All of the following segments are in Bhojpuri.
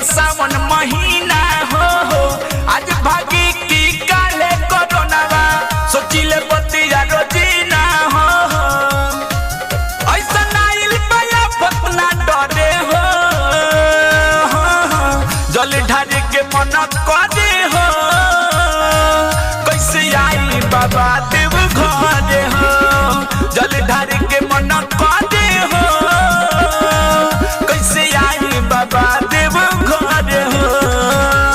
बीतल सावन महीना हो आज भागी की काले कोरोनावा सोचिले बतिया रोजीना हो ऐसा नाइल पाया फतना डरे हो जल ढारे के मन करे हो कैसे आई बाबा देव घरे हो जल ढारे के मन करे हो कैसे आई बाबा देव घरे हो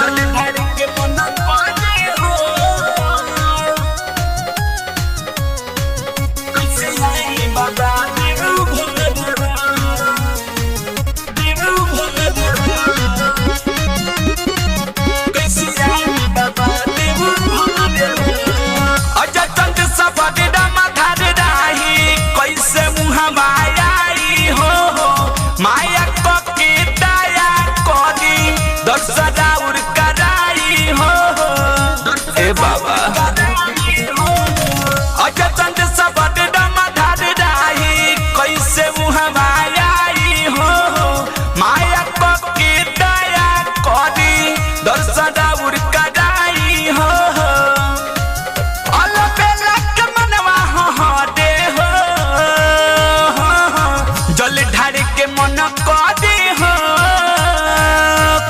जल ढारे के मन करे हो कैसे आई बाबा देव घरे माया के दया करी दर्शदाउर कराई हो ए बाबा अजय चंद सबद डमधार राही कैसे मुहमाई हो माया के दया करी दर्शदाउर कराई हो अलबेला के मनवा हो दे हो जल ढारे के मन करे हो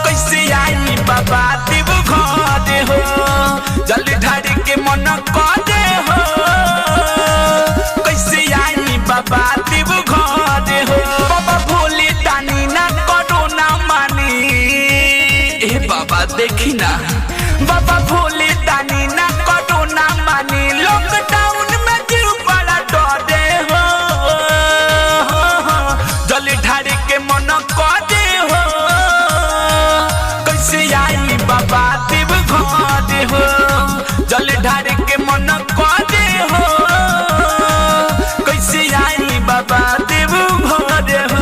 कैसे आई बाबा देव घरे हो जल ढारे के मन करे हो कैसे आई बाबा देव घरे हो बाबा भोले दानी ना करो ना मानी ए बाबा देखी ना बाबा